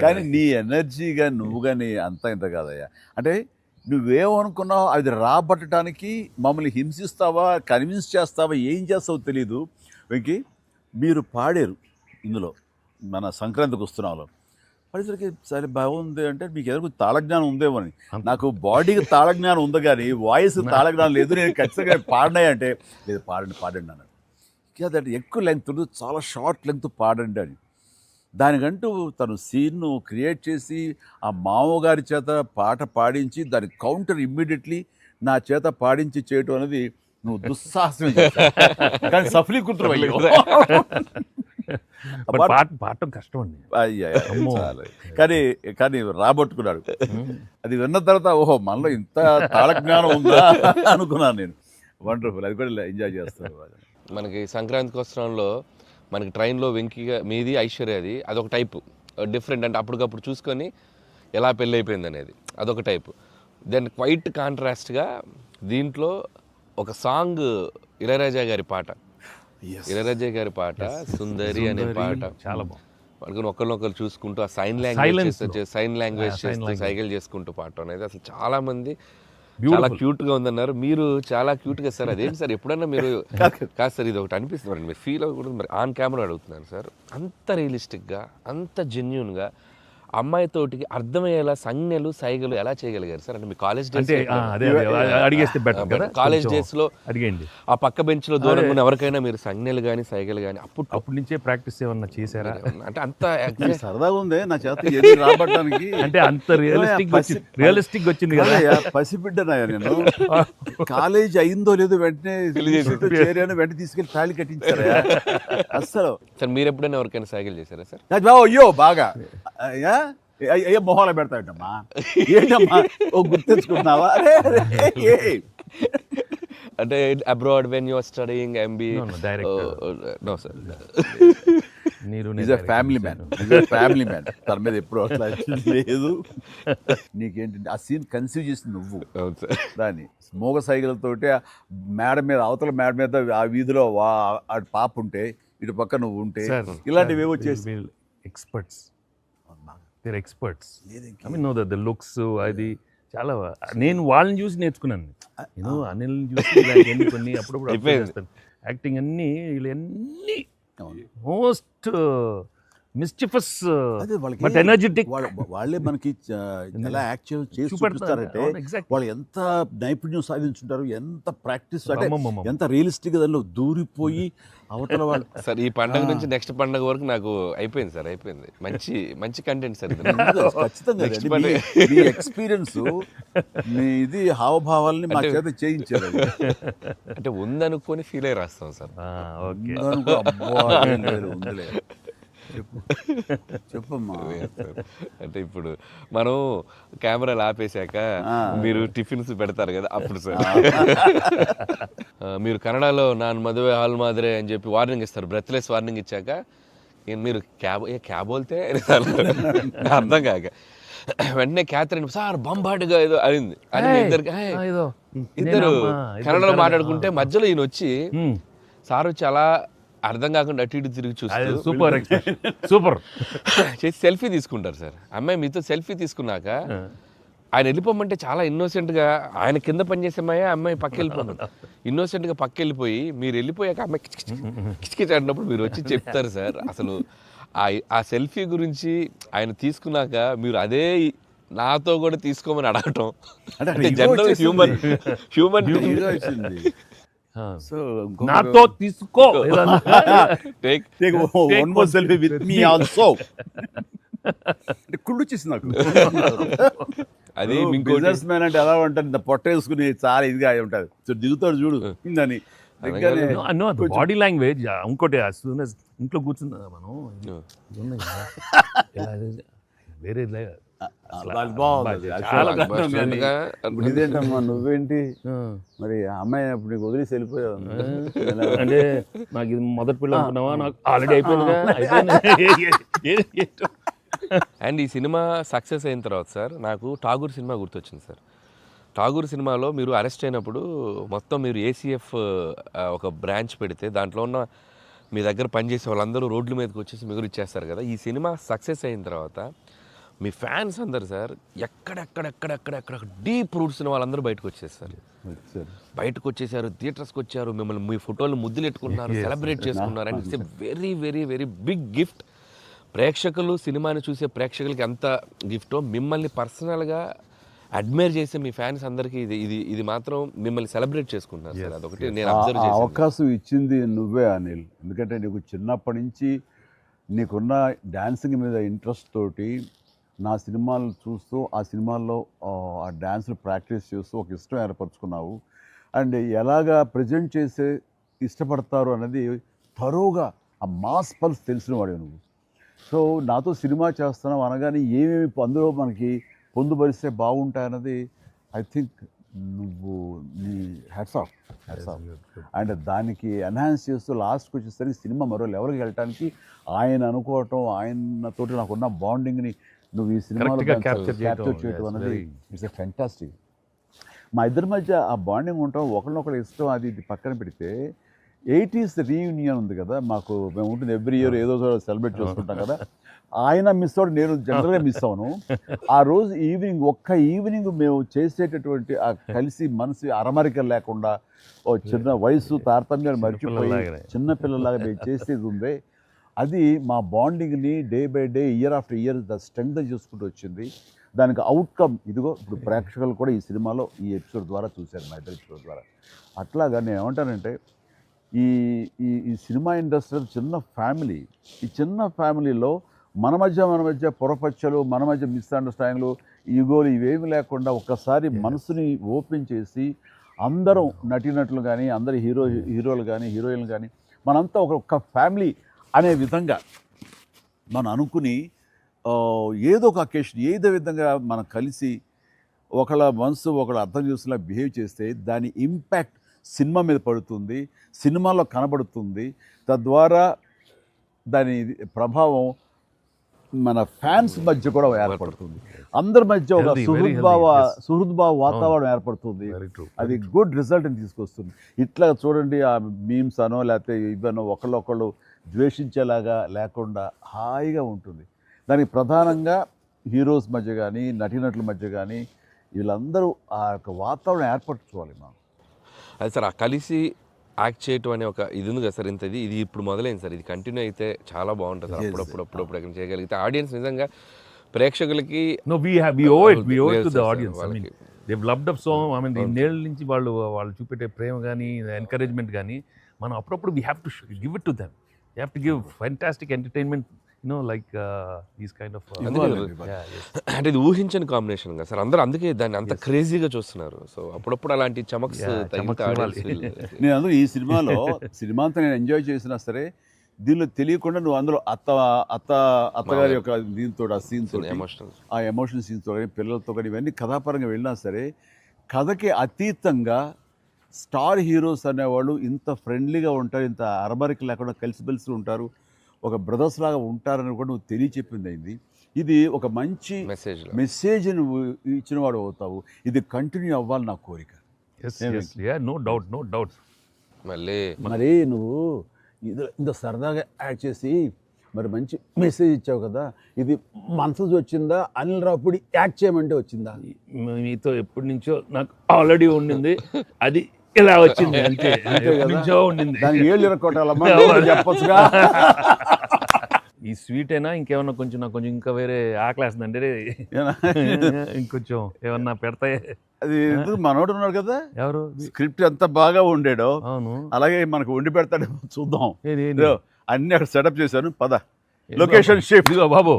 కానీ నీ ఎనర్జీ కానీ నువ్వు కానీ అంత ఇంత కాదయ్యా. అంటే నువ్వేమనుకున్నావు అది రాబట్టడానికి మమ్మల్ని హింసిస్తావా, కన్విన్స్ చేస్తావా, ఏం చేస్తావో తెలీదు. వెంకీ మీరు పాడారు ఇందులో మన సంక్రాంతికి వస్తున్నాలో పడేసరికి సరే బాగుంది అంటే మీకు ఎదురు తాళజ్ఞానం ఉందేమో అని. నాకు బాడీకి తాళజ్ఞానం ఉంది కానీ వాయిస్ తాళజ్ఞానం లేదు. నేను ఖచ్చితంగా పాడినాయి అంటే లేదు పాడండి అన్నాడు. అదంటే ఎక్కువ లెంగ్త్ చాలా షార్ట్ లెంగ్త్ పాడండి అని. దానికంటూ తను సీన్ను క్రియేట్ చేసి ఆ మామగారి చేత పాట పాడించి దాని కౌంటర్ ఇమ్మీడియట్లీ నా చేత పాడించి చేయటం అనేది నువ్వు దుస్సాహసం చేశావు. కానీ సఫలీకృతం అయ్యో. పాడటం కష్టం అండి. కానీ కానీ రాబట్టుకున్నాడు. అది విన్న తర్వాత ఓహో మనలో ఇంత తాళజ్ఞానం ఉందా అనుకున్నాను నేను. వండర్ఫుల్. అది కూడా ఎంజాయ్ చేస్తాను. మనకి సంక్రాంతికి వస్త్రంలో మనకి ట్రైన్లో వెంకీగా మీది ఐశ్వర్యది అదొక టైపు డిఫరెంట్. అంటే అప్పటికప్పుడు చూసుకొని ఎలా పెళ్ళి అయిపోయింది అనేది అదొక టైపు. దెన్ క్వైట్ కాంట్రాస్ట్గా దీంట్లో ఒక సాంగ్ ఇళయరాజా గారి పాట, ఇళయరాజా గారి పాట సుందరి అనే పాట చాలా బాగుంది. పడుకుని ఒకరినొకరు చూసుకుంటూ ఆ సైన్ లాంగ్వేజ్ చేస్తూ సైకిల్ చేసుకుంటూ పాట అనేది అసలు చాలా మంది చాలా క్యూట్ గా ఉందన్నారు. మీరు చాలా క్యూట్ గా సార్. అదేంటి సార్ ఎప్పుడన్నా మీరు కాదు సార్ ఇది ఒకటి అనిపిస్తుంది మీరు ఫీల్ అవ్వకూడదు. మరి ఆన్ కెమెరా అడుగుతున్నాను సార్. అంత రియలిస్టిక్ గా అంత జెన్యూన్ గా అమ్మాయితోటికి అర్థమయ్యేలా సంజ్ఞలు సైగలు ఎలా చేయగలిగారు సార్? అంటే మీ కాలేజ్ డేస్ అడిగేస్తే బెటర్ కదా. కాలేజ్ డేస్ లో అడిగండి. ఆ పక్క బెంచ్ లో దూరంగా ఉన్న ఎవరికైనా మీరు సంజ్ఞలు కానీ సైగలు కానీ అప్పటి నుంచే ప్రాక్టీస్ ఏమన్నా చేశారా? అంటే అంత సరదాగా ఉంది నా చేత రాబట్టడానికి. అంటే అంత రియలిస్టిక్ వచ్చింది కదా. పసిబిడ్డనాయా నేను. కాలేజ్ అయిందో లేదో వెంటనే చేరాను, వెంటనే తీసుకెళ్లి తాళి కట్టించారా అస్సలు. సార్ మీరు ఎప్పుడైనా ఎవరికైనా సైకిల్ చేశారా సార్? అయ్యో బాగా అయ్యో మొహాలు పెడతాడమ్మా. ఏంటమ్మా ఓ గుర్తించుకుంటున్నావా? అంటే abroad when you are studying MBA no sir. Family man తన మీద ఎప్పుడు అట్లా లేదు. నీకేంటంటే ఆ సీన్ కన్సీవ్ చేసింది నువ్వు. దాన్ని మోగ సైకిల్తోటి మేడ మీద అవతల మేడ మీద ఆ వీధిలో అటు పాప ఉంటే ఇటు పక్క నువ్వు ఉంటే ఇలాంటివి ఏవో చేసి experts I mean know the looks అది చాలా నేను వాళ్ళని చూసి నేర్చుకున్నాను. నేను అనిల్ని చూసి కొన్ని అప్పుడప్పుడు యాక్టింగ్ అన్నీ వీళ్ళన్నీ మోస్ట్ మిస్చిఫస్ బట్ ఎనర్జెటిక్. వాళ్ళే మనకి ఎలా యాక్ట్ చేసి చూపిస్తారంటే వాళ్ళు ఎంత నైపుణ్యం సాధించుంటారు, ఎంత ప్రాక్టీస్ అంటే ఎంత రియలిస్టిక్ దానిలో దూరిపోయి అవతల వాళ్ళు. సార్ ఈ పండుగ నుంచి నెక్స్ట్ పండుగ వరకు నాకు అయిపోయింది సార్. అయిపోయింది. మంచి మంచి కంటెంట్ సార్. ఖచ్చితంగా మీ ఎక్స్పీరియన్స్ మీ ఇది హావభావాలని మా చేత చేయించారు. అంటే ఉందనుకొని ఫీల్ అయ్యి రాస్తాం సార్. ఉందిలే చెప్పమ్మా. అంటే ఇప్పుడు మనం కెమెరాలు ఆపేశాక మీరు టిఫిన్స్ పెడతారు కదా అప్పుడు సార్ మీరు కన్నడలో నాన్ మదువే హాల్ మాదిరే అని చెప్పి వార్నింగ్ ఇస్తారు. బ్రెత్లెస్ వార్నింగ్ ఇచ్చాక మీరు క్యాబ్ వెళ్తే అర్థం కాక వెంటనే క్యాథరిన్ సార్ బంబాటుగా ఏదో అయింది అని ఇద్దరు కన్నడలో మాట్లాడుకుంటే మధ్యలో ఈయన వచ్చి సార్ వచ్చి అలా అర్థం కాకుండా అటు ఇటు తిరిగి చూస్తారు. సూపర్ చేసి సెల్ఫీ తీసుకుంటారు సార్. అమ్మాయి మీతో సెల్ఫీ తీసుకున్నాక ఆయన వెళ్ళిపోమంటే చాలా ఇన్నోసెంట్గా ఆయన కింద పనిచేసే అమ్మాయి పక్క వెళ్ళిపోతాడు. ఇన్నోసెంట్గా పక్క వెళ్ళిపోయి మీరు వెళ్ళిపోయాక అమ్మాయి కిచకిచ ఆడినప్పుడు మీరు వచ్చి చెప్తారు సార్. అసలు ఆ సెల్ఫీ గురించి ఆయన తీసుకున్నాక మీరు అదే నాతో కూడా తీసుకోమని అడగటం అంటే జనరల్ హ్యూమన్ నాతో తీసుకో కుళ్ళు వచ్చేసి నాకు. అది బిజినెస్ మ్యాన్ అంటే ఎలా ఉంటుంది, పొట్ట వేసుకుని చాలా ఇదిగా ఉంటుంది. దిగుతాడు చూడు అని బాడీ లాంగ్వేజ్. ఇంకోటి ఇంట్లో కూర్చుందా మనం వేరే ఇదేంటమ్మా నువ్వేంటి మరి అమ్మాయి అప్పుడు నీకు వదిలేసి వెళ్ళిపోయావు అంటే నాకు ఇది మొదటి పిల్ల అనుకున్నావా? నాకు ఆల్రెడీ అయిపోయిందిగా. అండ్ ఈ సినిమా సక్సెస్ అయిన తర్వాత సార్ నాకు ఠాగూర్ సినిమా గుర్తొచ్చింది సార్. ఠాగూర్ సినిమాలో మీరు అరెస్ట్ అయినప్పుడు మొత్తం మీరు ఏసీఎఫ్ ఒక బ్రాంచ్ పెడితే దాంట్లో ఉన్న మీ దగ్గర పనిచేసే వాళ్ళందరూ రోడ్ల మీదకి వచ్చేసి మిగులు ఇచ్చేస్తారు కదా. ఈ సినిమా సక్సెస్ అయిన తర్వాత మీ ఫ్యాన్స్ అందరు సార్ ఎక్కడెక్కడెక్కడెక్కడెక్కడ డీప్ రూట్స్ ఉన్న వాళ్ళందరూ బయటకు వచ్చేస్తారు, బయటకు వచ్చేసారు, థియేటర్స్కి వచ్చారు, మిమ్మల్ని మీ ఫోటోలు ముద్దులు ఎట్టుకున్నారు, సెలబ్రేట్ చేసుకున్నారు. And it's a very very very big gift. ప్రేక్షకులు సినిమాని చూసే ప్రేక్షకులకి ఎంత గిఫ్టో మిమ్మల్ని పర్సనల్గా అడ్మైర్ చేసే మీ ఫ్యాన్స్ అందరికీ ఇది ఇది ఇది మాత్రం మిమ్మల్ని సెలబ్రేట్ చేసుకుంటున్నారు సార్. అదొకటి నేను అబ్జర్వ్ చేశాను. అవకాశం ఇచ్చింది నువ్వే అనిల్. ఎందుకంటే నీకు చిన్నప్పటి నుంచి నీకున్న డాన్సింగ్ మీద ఇంట్రెస్ట్ తోటి నా సినిమాలు చూస్తూ ఆ సినిమాల్లో ఆ డాన్స్ని ప్రాక్టీస్ చేస్తూ ఒక ఇష్టం ఏర్పరచుకున్నావు. అండ్ ఎలాగా ప్రజెంట్ చేసే ఇష్టపడతారు అనేది తరువుగా ఆ మాస్ పల్స్ తెలిసిన వాడు నువ్వు. సో నాతో సినిమా చేస్తున్నావు అనగానే ఏమేమి అందులో మనకి పొందుపరిస్తే బాగుంటాయన్నది ఐ థింక్ నువ్వు నీ హ్యాట్స్ ఆఫ్. అండ్ దానికి ఎన్హాన్స్ చేస్తూ లాస్ట్కి వచ్చేసరికి సినిమా మరో లెవెల్కి వెళ్ళటానికి ఆయన అనుకోవటం, ఆయనతోటి నాకున్న బాండింగ్ని నువ్వు ఈ సినిమాలో క్యాప్చర్ చేయటం అనేది ఇట్స్ ఎ ఫ్యాంటాస్టిక్. మా ఇద్దరి మధ్య ఆ బాండింగ్ ఉండటం, ఒకరినొకరు ఇష్టం, అది ఇది పక్కన పెడితే 80s రీయూనియన్ ఉంది కదా మాకు, మేము ఉంటుంది ఎవ్రీ ఇయర్ ఏదో సెలబ్రేట్ చేసుకుంటాం కదా. ఆయన మిస్ అవుట్, నేను జనరల్గా మిస్ అవును. ఆ రోజు ఈవినింగ్, ఒక్క ఈవినింగ్ మేము చేసేటటువంటి ఆ కలిసి మనసు అరమరికలు లేకుండా ఓ చిన్న వయసు తారతమ్యాలు మర్చిపోయి చిన్నపిల్లలాగా మేము చేసేది ఉందే, అది మా బాండింగ్ని day by day year after year strength చేసుకుంటూ వచ్చింది. దానికి అవుట్కమ్ ఇదిగో ఇప్పుడు ప్రేక్షకులు కూడా ఈ సినిమాలో ఈ ఎపిసోడ్ ద్వారా చూశారు, మా ఇద్దరు ఎపిసోడ్ ద్వారా. అట్లాగా నేను ఏమంటానంటే ఈ ఈ సినిమా ఇండస్ట్రీ చిన్న ఫ్యామిలీ. ఈ చిన్న ఫ్యామిలీలో మన మధ్య పొరపచ్చలు, మన మధ్య మిస్అండర్స్టాండింగ్లు, ఈగోలు ఇవేమి లేకుండా ఒక్కసారి మనసుని ఓపెన్ చేసి అందరం నటీనటులు కానీ, అందరు హీరోలు కానీ, హీరోయిన్లు కానీ మనంతా ఒక ఫ్యామిలీ అనే విధంగా మనం అనుకుని ఏదో ఒక అకేషన్ ఏదో విధంగా మనం కలిసి ఒకళ్ళ మనసు ఒకళ్ళ అర్థం చేసుకునేలా బిహేవ్ చేస్తే దాని ఇంపాక్ట్ సినిమా మీద పడుతుంది, సినిమాలో కనబడుతుంది. తద్వారా దాని ప్రభావం మన ఫ్యాన్స్ మధ్య కూడా ఏర్పడుతుంది, అందరి మధ్య ఒక సుహృద్భావ వాతావరణం ఏర్పడుతుంది. అది గుడ్ రిజల్ట్ని తీసుకొస్తుంది. ఇట్లా చూడండి, ఆ మీమ్స్ అనో లేకపోతే ఇవనో ఒకళ్ళొకళ్ళు ద్వేషించేలాగా లేకుండా హాయిగా ఉంటుంది. దానికి ప్రధానంగా హీరోస్ మధ్య కానీ, నటీనటుల మధ్య కానీ వీళ్ళందరూ ఆ యొక్క వాతావరణం ఏర్పరచుకోవాలి మనం. అది సార్, ఆ కలిసి యాక్ట్ చేయటం అనే ఒక ఇది ఉంది కదా సార్, ఇంతది ఇది ఇప్పుడు మొదలైంది సార్, ఇది కంటిన్యూ అయితే చాలా బాగుంటుంది సార్. అప్పుడప్పుడు ఎక్కడ చేయగలిగితే ఆడియన్స్ నిజంగా ప్రేక్షకులకి we owe it to the audience. I mean, they've loved up so. I mean, ఇన్నేళ్ళ నుంచి వాళ్ళు చూపెట్టే ప్రేమ కానీ, ఎంకరేజ్మెంట్ కానీ మనం అప్పుడప్పుడు we have to give it to them. You have to give fantastic entertainment, like these kind of అంటే ఇది ఊహించని combination కదా సార్, అందరూ అందుకే దాన్ని అంత క్రేజీగా చూస్తున్నారు. సో అప్పుడప్పుడు అలాంటి చమక్స్ నేను అందులో ఈ సినిమా అంతా నేను ఎంజాయ్ చేసినా సరే, దీనిలో తెలియకుండా నువ్వు అందులో అత్తగారి యొక్క దీంతో ఆ సీన్తో, ఆ ఎమోషనల్ సీన్తో కానీ, పిల్లలతో కానీ ఇవన్నీ కథాపరంగా వెళ్ళినా సరే, కథకి అతీతంగా స్టార్ హీరోస్ అనేవాళ్ళు ఇంత ఫ్రెండ్లీగా ఉంటారు, ఇంత అరమరిక లేకుండా కలిసిమెలిసి ఉంటారు, ఒక బ్రదర్స్ లాగా ఉంటారని కూడా నువ్వు తెలియచెప్పింది అయింది. ఇది ఒక మంచి మెసేజ్ నువ్వు ఇచ్చిన వాడు అవుతావు. ఇది కంటిన్యూ అవ్వాలి నా కోరిక. No doubt. మరి నువ్వు ఇంత సరదాగా యాడ్ చేసి మరి మంచి మెసేజ్ ఇచ్చావు కదా, ఇది మనసు వచ్చిందా, అనిల్ రావుపూడి యాక్ట్ చేయమంటే వచ్చిందా? మీతో ఎప్పటి నుంచో నాకు ఆల్రెడీ ఉండింది, అది ఇలా వచ్చింది అంతే. ఉండింది దానికి ఏళ్ళు ఇరక్కొట్టాలమ్మా చెప్పొచ్చుగా. ఈ స్వీట్ అయినా ఇంకేమన్నా కొంచెం నాకు కొంచెం ఇంకా వేరే ఆకలేస్తుందంటే ఇంకొంచెం ఏమన్నా పెడతాయి. అది మనోడు ఉన్నాడు కదా, ఎవరు స్క్రిప్ట్ ఎంత బాగా ఉండేడో అవును అలాగే మనకు వండి పెడతాడు, చూద్దాం. అన్ని అక్కడ సెటప్ చేశాను, పద లొకేషన్ షిఫ్ట్ బాబు.